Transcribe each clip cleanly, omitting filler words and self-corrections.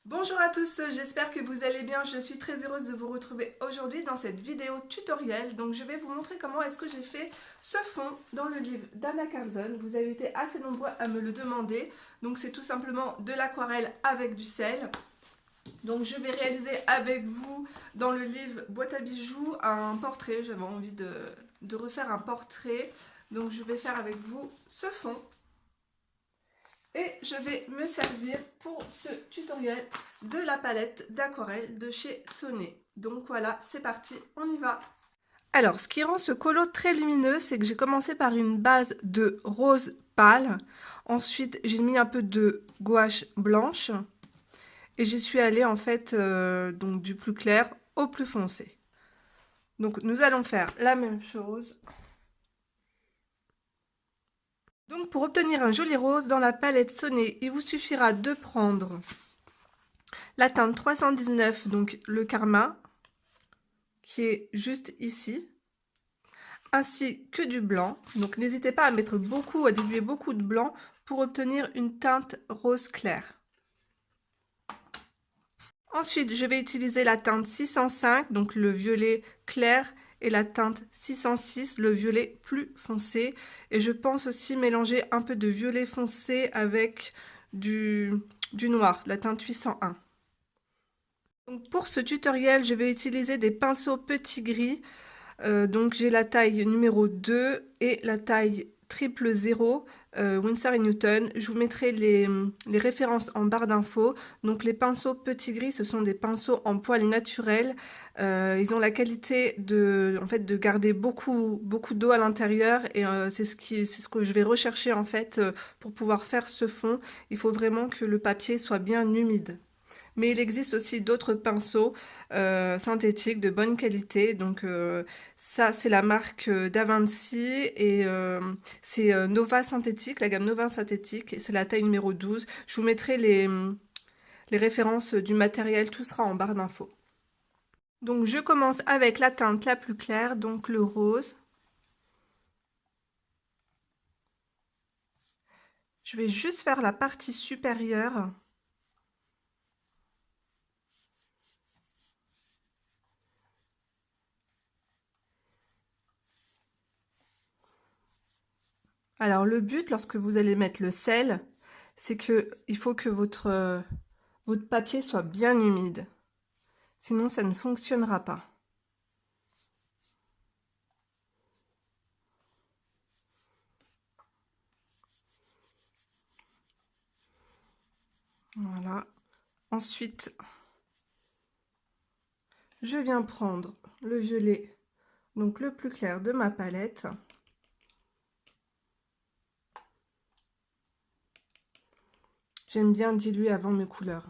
Bonjour à tous, j'espère que vous allez bien. Je suis très heureuse de vous retrouver aujourd'hui dans cette vidéo tutoriel. Donc je vais vous montrer comment est-ce que j'ai fait ce fond dans le livre d'Anna Carlson. Vous avez été assez nombreux à me le demander. Donc c'est tout simplement de l'aquarelle avec du sel. Donc je vais réaliser avec vous dans le livre Boîte à bijoux un portrait. J'avais envie de refaire un portrait. Donc je vais faire avec vous ce fond. Et je vais me servir pour ce tutoriel de la palette d'aquarelle de chez Sonet. Donc voilà, c'est parti, on y va. Alors, ce qui rend ce colo très lumineux, c'est que j'ai commencé par une base de rose pâle. Ensuite, j'ai mis un peu de gouache blanche. Et j'y suis allée en fait donc du plus clair au plus foncé. Donc nous allons faire la même chose. Donc pour obtenir un joli rose dans la palette Sonet, il vous suffira de prendre la teinte 319, donc le Karma, qui est juste ici, ainsi que du blanc. Donc n'hésitez pas à mettre beaucoup, à diluer beaucoup de blanc pour obtenir une teinte rose clair. Ensuite, je vais utiliser la teinte 605, donc le violet clair, et la teinte 606, le violet plus foncé. Et je pense aussi mélanger un peu de violet foncé avec du noir, la teinte 801. Donc pour ce tutoriel, je vais utiliser des pinceaux petits gris. Donc j'ai la taille numéro 2 et la taille 000 Winsor & Newton. Je vous mettrai les références en barre d'infos. Donc les pinceaux petits gris, ce sont des pinceaux en poils naturels. Ils ont la qualité en fait, de garder beaucoup d'eau à l'intérieur et c'est ce que je vais rechercher en fait pour pouvoir faire ce fond. Il faut vraiment que le papier soit bien humide. Mais il existe aussi d'autres pinceaux synthétiques de bonne qualité. Donc ça, c'est la marque d'Avanci et c'est Nova Synthétique, la gamme Nova Synthétique. Et c'est la taille numéro 12. Je vous mettrai les références du matériel, tout sera en barre d'infos. Donc je commence avec la teinte la plus claire, donc le rose. Je vais juste faire la partie supérieure. Alors le but, lorsque vous allez mettre le sel, c'est que il faut que votre papier soit bien humide. Sinon, ça ne fonctionnera pas. Voilà. Ensuite, je viens prendre le violet, donc le plus clair de ma palette. J'aime bien diluer avant mes couleurs.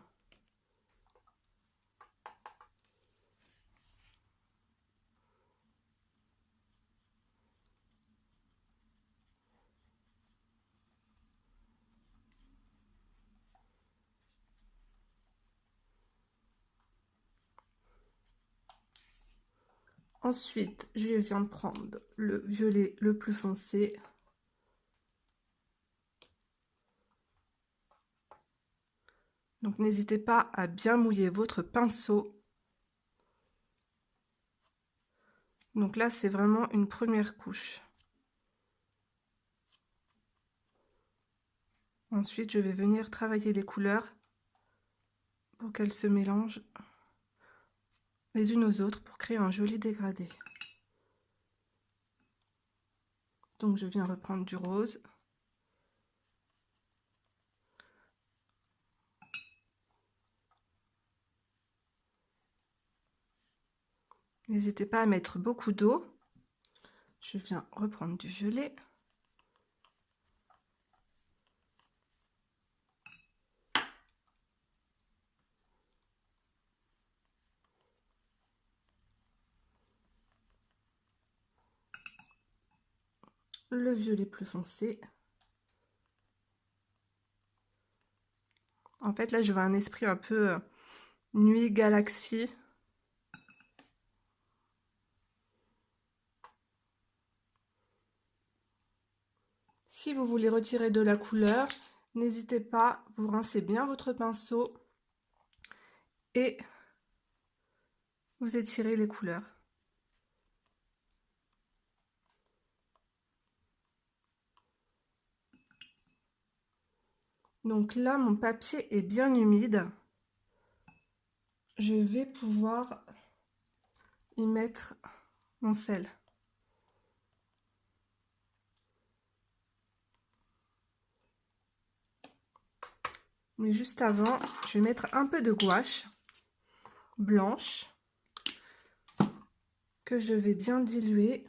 Ensuite, je viens prendre le violet le plus foncé. Donc n'hésitez pas à bien mouiller votre pinceau. Donc là, c'est vraiment une première couche. Ensuite, je vais venir travailler les couleurs pour qu'elles se mélangent les unes aux autres pour créer un joli dégradé. Donc je viens reprendre du rose. N'hésitez pas à mettre beaucoup d'eau. Je viens reprendre du violet. Le violet plus foncé. En fait, là, je veux un esprit un peu nuit galaxie. Si vous voulez retirer de la couleur, n'hésitez pas, vous rincez bien votre pinceau et vous étirez les couleurs. Donc là, mon papier est bien humide. Je vais pouvoir y mettre mon sel. Mais juste avant, je vais mettre un peu de gouache blanche que je vais bien diluer.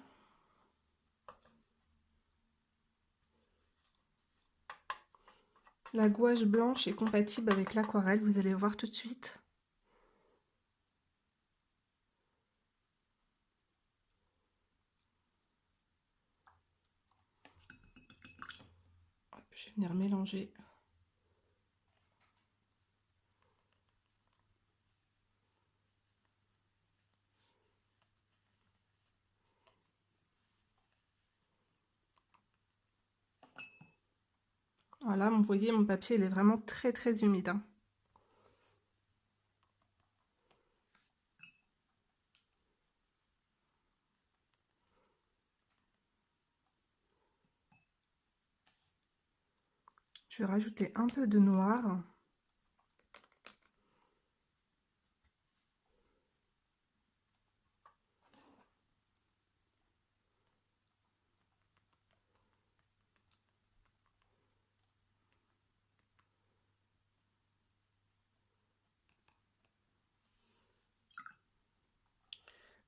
La gouache blanche est compatible avec l'aquarelle, vous allez voir tout de suite. Hop, je vais venir mélanger. Voilà, vous voyez, mon papier il est vraiment très humide, hein. Je vais rajouter un peu de noir.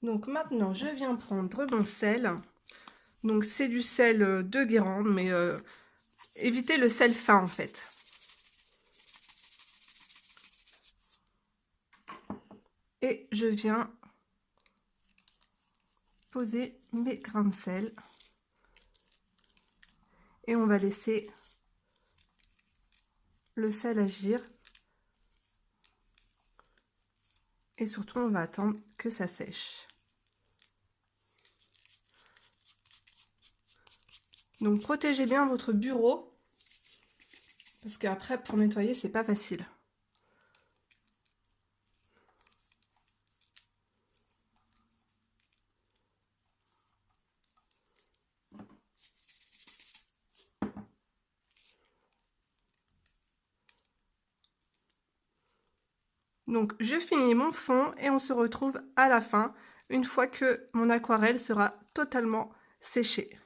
Donc maintenant, je viens prendre mon sel. Donc c'est du sel de Guérande, mais évitez le sel fin en fait. Et je viens poser mes grains de sel. Et on va laisser le sel agir. Et surtout, on va attendre que ça sèche. Donc protégez bien votre bureau, parce qu'après pour nettoyer c'est pas facile. Donc je finis mon fond et on se retrouve à la fin, une fois que mon aquarelle sera totalement séchée.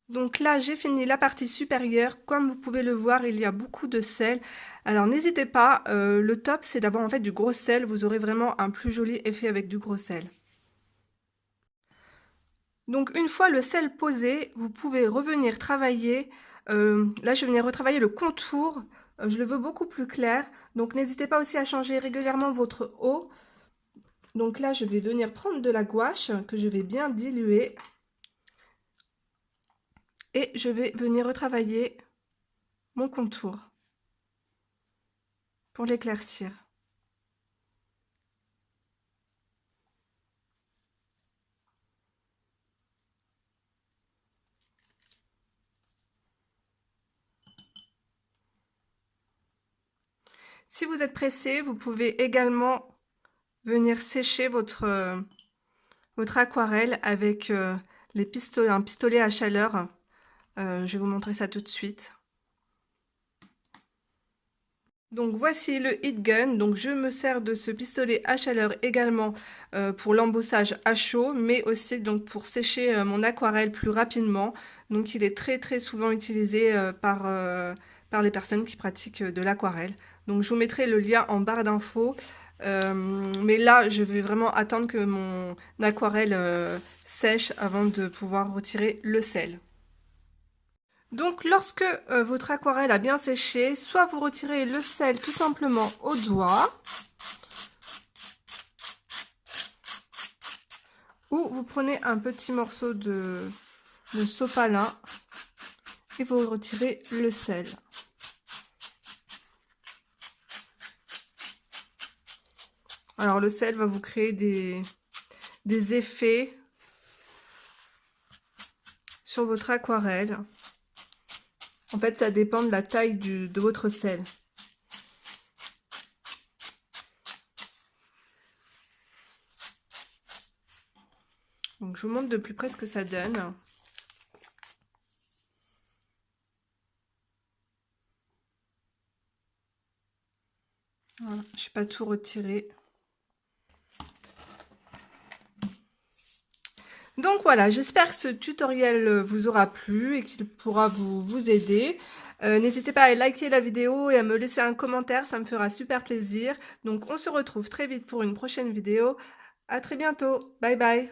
Donc là, j'ai fini la partie supérieure. Comme vous pouvez le voir, il y a beaucoup de sel. Alors n'hésitez pas, le top c'est d'avoir en fait du gros sel. Vous aurez vraiment un plus joli effet avec du gros sel. Donc une fois le sel posé, vous pouvez revenir travailler. Là, je vais venir retravailler le contour. Je le veux beaucoup plus clair. Donc n'hésitez pas aussi à changer régulièrement votre eau. Donc là, je vais venir prendre de la gouache que je vais bien diluer. Et je vais venir retravailler mon contour pour l'éclaircir. Si vous êtes pressé, vous pouvez également venir sécher votre aquarelle avec un pistolet à chaleur. Je vais vous montrer ça tout de suite. Donc voici le heat gun. Donc je me sers de ce pistolet à chaleur également pour l'embossage à chaud, mais aussi donc pour sécher mon aquarelle plus rapidement. Donc il est très souvent utilisé par les personnes qui pratiquent de l'aquarelle. Donc je vous mettrai le lien en barre d'infos. Mais là je vais vraiment attendre que mon aquarelle sèche avant de pouvoir retirer le sel. Donc lorsque votre aquarelle a bien séché, soit vous retirez le sel tout simplement au doigt, ou vous prenez un petit morceau de sopalin et vous retirez le sel. Alors le sel va vous créer des effets sur votre aquarelle. En fait, ça dépend de la taille de votre sel. Donc je vous montre de plus près ce que ça donne. Voilà, je n'ai pas tout retiré. Donc voilà, j'espère que ce tutoriel vous aura plu et qu'il pourra vous aider. N'hésitez pas à liker la vidéo et à me laisser un commentaire, ça me fera super plaisir. Donc on se retrouve très vite pour une prochaine vidéo. À très bientôt, bye bye.